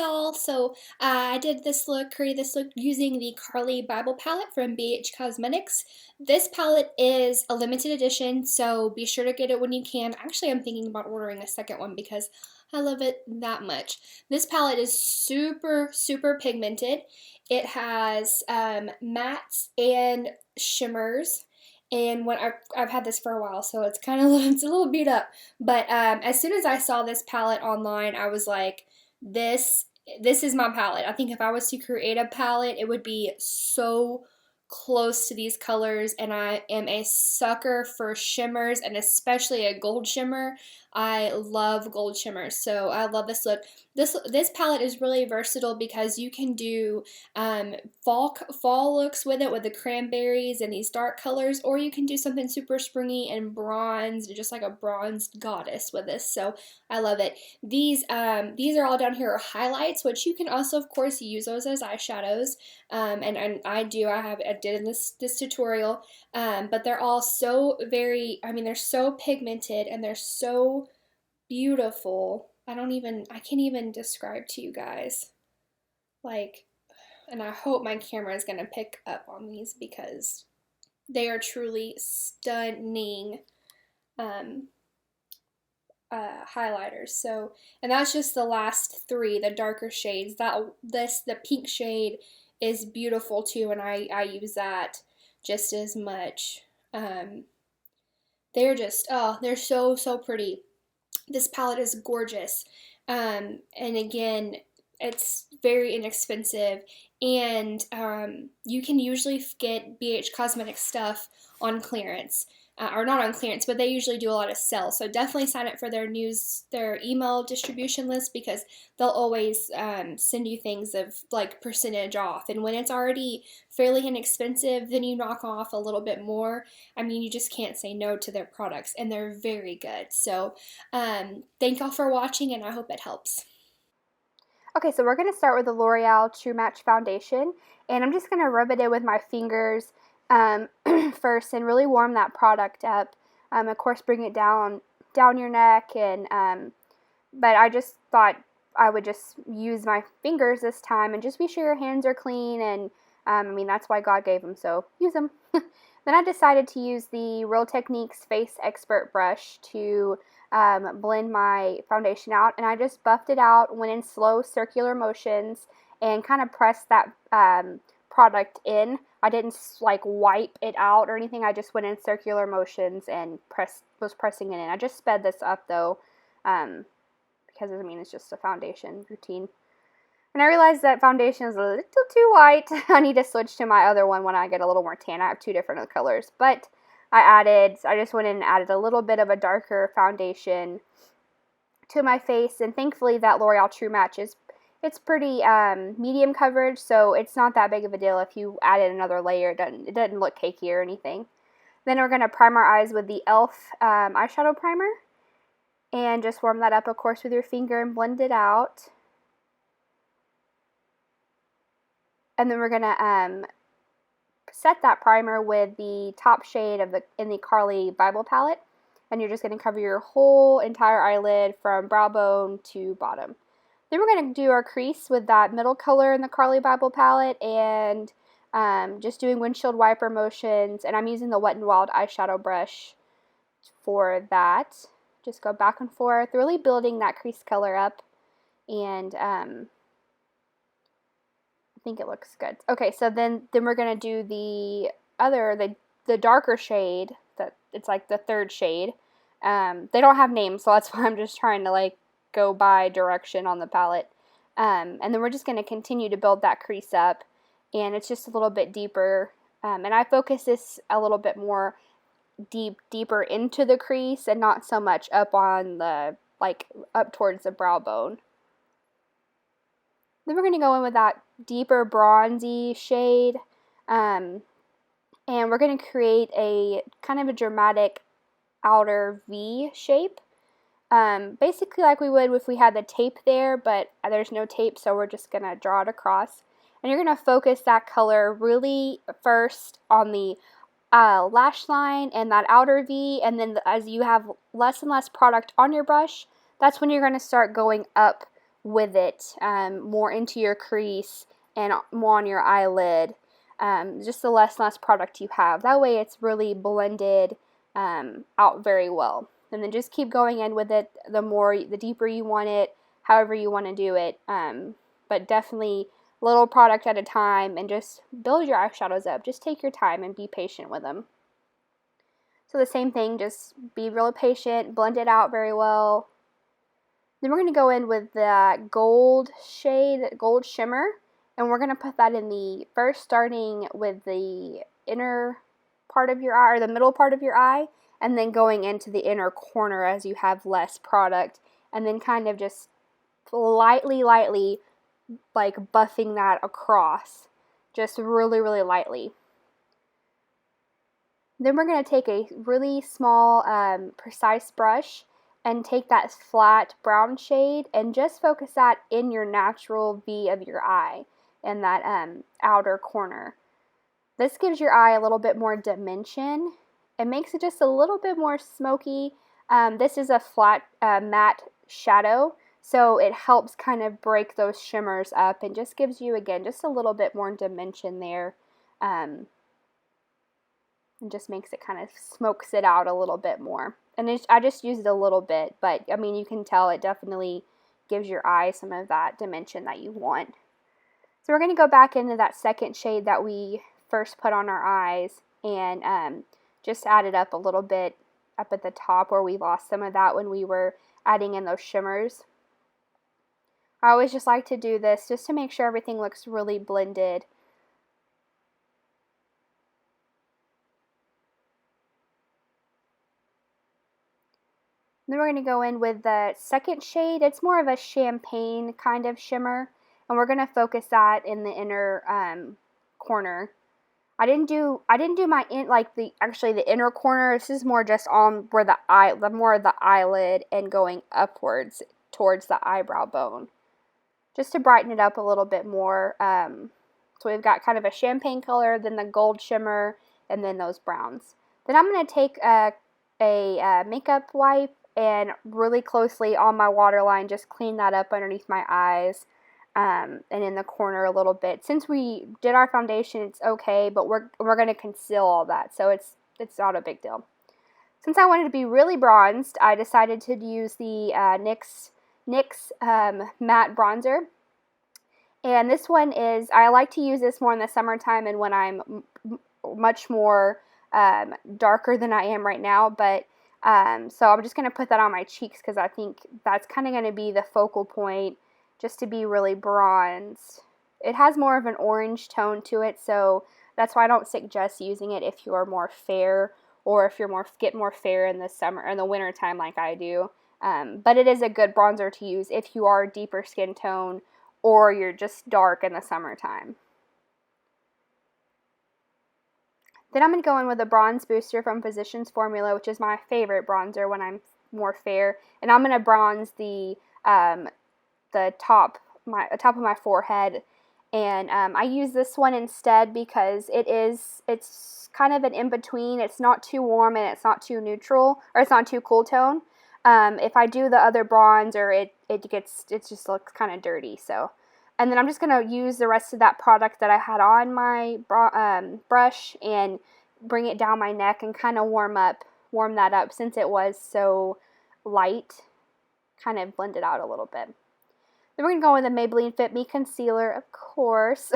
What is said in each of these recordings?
y'all, so I did this look, created this look using the Carli Bybel palette from BH Cosmetics. This palette is a limited edition, so be sure to get it when you can. Actually, I'm thinking about ordering a second one because I love it that much. This palette is super, super pigmented. It has mattes and shimmers. And when I've had this for a while, so it's kind of it's a little beat up. But as soon as I saw this palette online, I was like, this is my palette. I think if I was to create a palette, it would be so close to these colors, and I am a sucker for shimmers, and especially a gold shimmer. I love gold shimmers, so I love this look. This palette is really versatile because you can do fall looks with it, with the cranberries and these dark colors, or you can do something super springy and bronze, just like a bronzed goddess with this. So I love it. These are all down here are highlights, which you can also, of course, use those as eyeshadows. And I did in this tutorial. But they're all so they're so pigmented and they're so beautiful. I can't even describe to you guys. Like, and I hope my camera is going to pick up on these because they are truly stunning highlighters. So, and that's just the last three, the darker shades. The pink shade is beautiful too, and I use that just as much. They're just, oh, they're so, so pretty. This palette is gorgeous. And again, it's very inexpensive, and you can usually get BH Cosmetics stuff on clearance. Or not on clearance, but they usually do a lot of sales. So definitely sign up for their email distribution list, because they'll always send you things of like percentage off. And when it's already fairly inexpensive, then you knock off a little bit more. I mean, you just can't say no to their products, and they're very good. So thank y'all for watching, and I hope it helps. Okay, so we're going to start with the L'Oreal True Match Foundation, and I'm just going to rub it in with my fingers first and really warm that product up. Of course, bring it down your neck, and but I just thought I would just use my fingers this time, and just be sure your hands are clean, and I mean, that's why God gave them, so use them. Then I decided to use the Real Techniques Face Expert brush to blend my foundation out, and I just buffed it out, went in slow circular motions, and kind of pressed that product in. I didn't like wipe it out or anything. I just went in circular motions and was pressing it in. I just sped this up though, because I mean, it's just a foundation routine. And I realized that foundation is a little too white. I need to switch to my other one when I get a little more tan. I have two different colors, but I just went in and added a little bit of a darker foundation to my face, and thankfully that L'Oreal True Match it's pretty medium coverage, so it's not that big of a deal if you added another layer. It doesn't look cakey or anything. Then we're going to prime our eyes with the e.l.f. Eyeshadow Primer, and just warm that up, of course, with your finger and blend it out. And then we're going to set that primer with the top shade in the Carli Bybel palette, and you're just going to cover your whole entire eyelid from brow bone to bottom. Then we're going to do our crease with that middle color in the Carli Bybel palette, and just doing windshield wiper motions, and I'm using the Wet n Wild eyeshadow brush for that. Just go back and forth, really building that crease color up, and I think it looks good. Okay, so then we're going to do the darker shade, it's like the third shade. They don't have names, so that's why I'm just trying to like go by direction on the palette. And then we're just going to continue to build that crease up, and it's just a little bit deeper. And I focus this a little bit more deeper into the crease, and not so much up on the, like, up towards the brow bone. Then we're going to go in with that deeper bronzy shade, and we're going to create a kind of a dramatic outer V shape. Basically like we would if we had the tape there, but there's no tape, so we're just going to draw it across. And you're going to focus that color really first on the lash line and that outer V, and then as you have less and less product on your brush, that's when you're going to start going up with it, more into your crease and more on your eyelid, just the less and less product you have. That way it's really blended out very well. And then just keep going in with it the deeper you want it, however you want to do it. But definitely little product at a time, and just build your eyeshadows up. Just take your time and be patient with them. So the same thing, just be real patient, blend it out very well. Then we're going to go in with the gold shade, gold shimmer, and we're going to put that in the first, starting with the inner part of your eye, or the middle part of your eye, and then going into the inner corner as you have less product, and then kind of just lightly like buffing that across, just really lightly. Then we're going to take a really small precise brush and take that flat brown shade and just focus that in your natural V of your eye, in that outer corner. This gives your eye a little bit more dimension. It makes it just a little bit more smoky. This is a flat matte shadow, so it helps kind of break those shimmers up and just gives you, again, just a little bit more dimension there. And just makes it kind of smokes it out a little bit more. And I just used a little bit, but I mean, you can tell it definitely gives your eye some of that dimension that you want. So we're going to go back into that second shade that we first put on our eyes, and just add it up a little bit up at the top where we lost some of that when we were adding in those shimmers. I always just like to do this just to make sure everything looks really blended. Then we're going to go in with the second shade. It's more of a champagne kind of shimmer, and we're going to focus that in the inner corner. I didn't do my the inner corner. This is more just on where more of the eyelid and going upwards towards the eyebrow bone, just to brighten it up a little bit more. So we've got kind of a champagne color, then the gold shimmer, and then those browns. Then I'm going to take a makeup wipe and really closely on my waterline just clean that up underneath my eyes, and in the corner a little bit. Since we did our foundation, it's okay, but we're going to conceal all that, so it's not a big deal. Since I wanted to be really bronzed, I decided to use the NYX Matte Bronzer. And this one is, I like to use this more in the summertime and when I'm much more darker than I am right now, but so I'm just going to put that on my cheeks because I think that's kind of going to be the focal point, just to be really bronzed. It has more of an orange tone to it, so that's why I don't suggest using it if you're more fair, or if you're get more fair in the summer or in the winter time like I do. But it is a good bronzer to use if you are deeper skin tone or you're just dark in the summertime. Then I'm going to go in with a bronze booster from Physicians Formula, which is my favorite bronzer when I'm more fair. And I'm going to bronze the top of my forehead. And I use this one instead because it's kind of an in-between. It's not too warm and it's not too neutral, or it's not too cool tone. If I do the other bronzer, it just looks kind of dirty. So. And then I'm just going to use the rest of that product that I had on my brush and bring it down my neck and kind of warm that up since it was so light, kind of blend it out a little bit. Then we're going to go with the Maybelline FitMe Concealer, of course,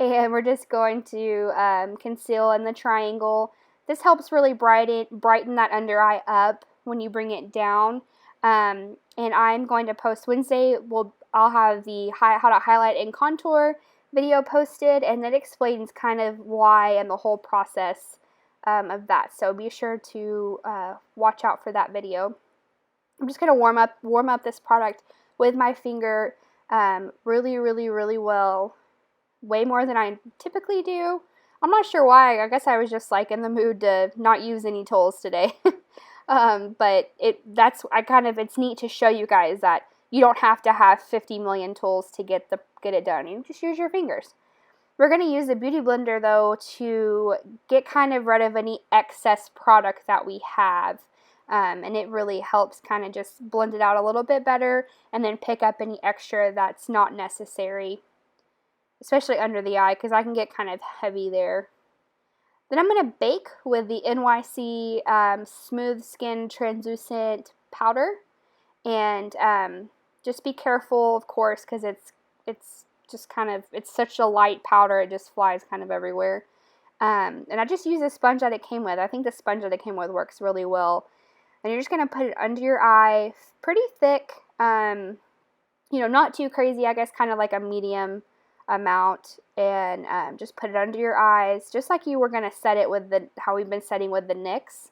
and we're just going to conceal in the triangle. This helps really brighten that under eye up when you bring it down. And I'm going to post Wednesday. I'll have the how to highlight and contour video posted, and that explains kind of why and the whole process of that. So be sure to watch out for that video. I'm just going to warm up this product with my finger really well, way more than I typically do. I'm not sure why. I guess I was just like in the mood to not use any tools today. But it's neat to show you guys that you don't have to have 50 million tools to get it done. You just use your fingers. We're going to use the Beauty Blender, though, to get kind of rid of any excess product that we have. and it really helps kind of just blend it out a little bit better and then pick up any extra that's not necessary, especially under the eye, because I can get kind of heavy there. Then I'm going to bake with the NYC Smooth Skin Translucent Powder, and just be careful, of course, because it's just kind of, it's such a light powder, it just flies kind of everywhere. And I just use the sponge that it came with. I think the sponge that it came with works really well. And you're just going to put it under your eye, pretty thick, you know, not too crazy, I guess, kind of like a medium amount, and just put it under your eyes, just like you were going to set it with how we've been setting with the NYX.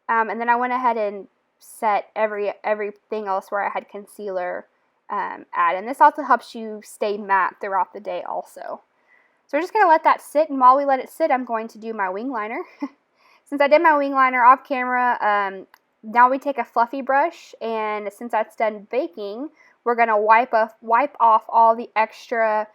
And then I went ahead and set everything else where I had concealer add, and this also helps you stay matte throughout the day also. So we're just going to let that sit, and while we let it sit, I'm going to do my wing liner. Since I did my wing liner off camera, now we take a fluffy brush, and since that's done baking, we're going to wipe off all the extra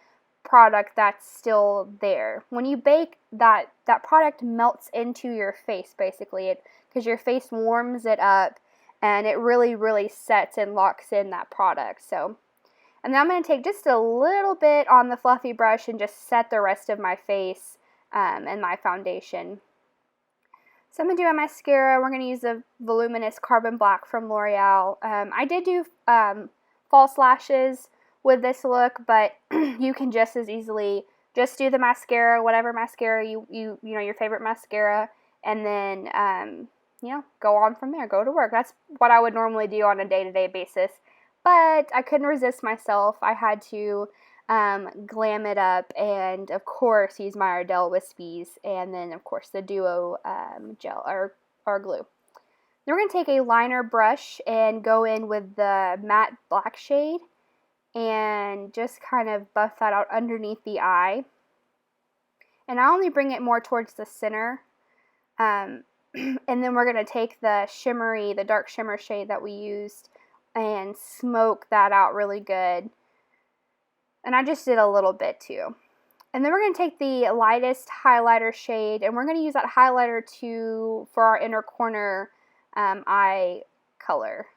product that's still there. When you bake, that product melts into your face, basically, because your face warms it up, and it really sets and locks in that product. So, and then I'm going to take just a little bit on the fluffy brush and just set the rest of my face and my foundation. So I'm going to do my mascara. We're going to use the Voluminous Carbon Black from L'Oreal. I did do false lashes with this look, but you can just as easily just do the mascara, whatever mascara you know, your favorite mascara, and then you know, go on from there, go to work. That's what I would normally do on a day-to-day basis, but I couldn't resist myself. I had to glam it up, and of course use my Ardell Wispies, and then of course the Duo gel or glue. Then we're going to take a liner brush and go in with the matte black shade and just kind of buff that out underneath the eye. And I only bring it more towards the center. And then we're going to take the dark shimmer shade that we used and smoke that out really good. And I just did a little bit too. And then we're going to take the lightest highlighter shade, and we're going to use that highlighter for our inner corner eye color.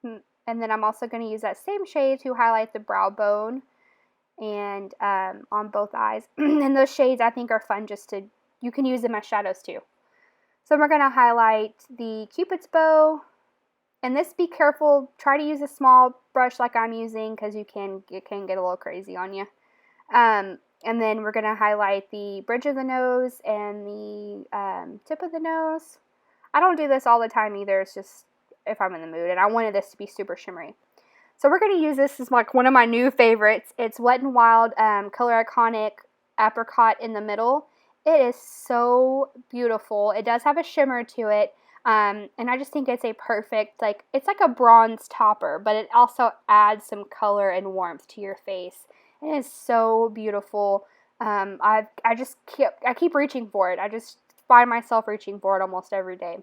And then I'm also going to use that same shade to highlight the brow bone and on both eyes. And those shades I think are fun you can use them as shadows too. So we're going to highlight the Cupid's bow. And this, be careful, try to use a small brush like I'm using, because it can get a little crazy on you. And then we're going to highlight the bridge of the nose and the tip of the nose. I don't do this all the time either, it's just if I'm in the mood, and I wanted this to be super shimmery. So we're going to use this as like one of my new favorites. It's Wet n Wild Color Iconic Apricot in the middle. It is so beautiful. It does have a shimmer to it. And I just think it's a perfect, it's like a bronze topper, but it also adds some color and warmth to your face. It is so beautiful. I keep reaching for it. I just find myself reaching for it almost every day.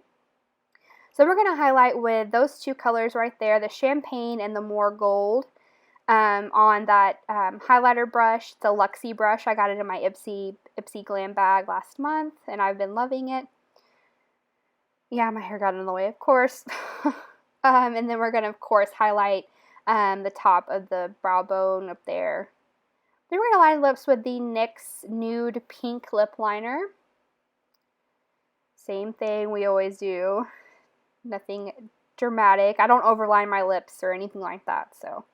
So we're going to highlight with those two colors right there, the champagne and the more gold, on that highlighter brush, the Luxie brush. I got it in my Ipsy Glam bag last month, and I've been loving it. Yeah, my hair got in the way, of course. And then we're going to, of course, highlight the top of the brow bone up there. Then we're going to line lips with the NYX Nude Pink Lip Liner. Same thing we always do. Nothing dramatic. I don't overline my lips or anything like that, so.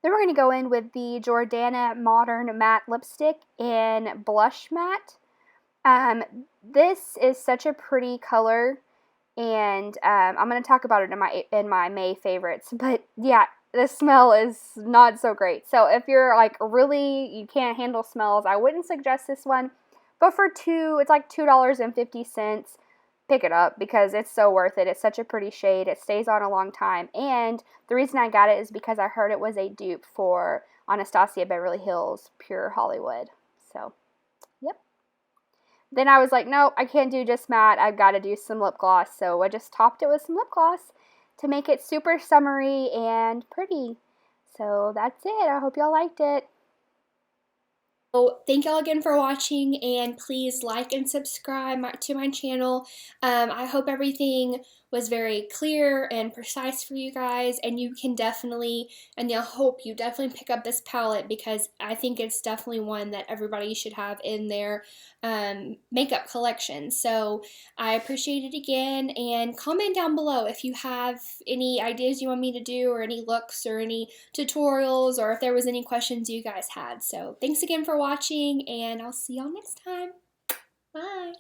Then we're going to go in with the Jordana Modern Matte Lipstick in Blush Matte. This is such a pretty color, and I'm going to talk about it in my May favorites. But yeah, the smell is not so great. So if you're like you can't handle smells, I wouldn't suggest this one. But it's like $2.50. Pick it up because it's so worth it. It's such a pretty shade. It stays on a long time. And the reason I got it is because I heard it was a dupe for Anastasia Beverly Hills Pure Hollywood. So, yep. Then I was like, nope, I can't do just matte. I've got to do some lip gloss. So I just topped it with some lip gloss to make it super summery and pretty. So that's it. I hope y'all liked it. So thank y'all again for watching, and please like and subscribe to my channel. I hope everything was very clear and precise for you guys, and you can definitely, and I hope you definitely pick up this palette, because I think it's definitely one that everybody should have in their makeup collection. So I appreciate it again, and comment down below if you have any ideas you want me to do, or any looks, or any tutorials, or if there was any questions you guys had. So thanks again for watching, and I'll see y'all next time. Bye!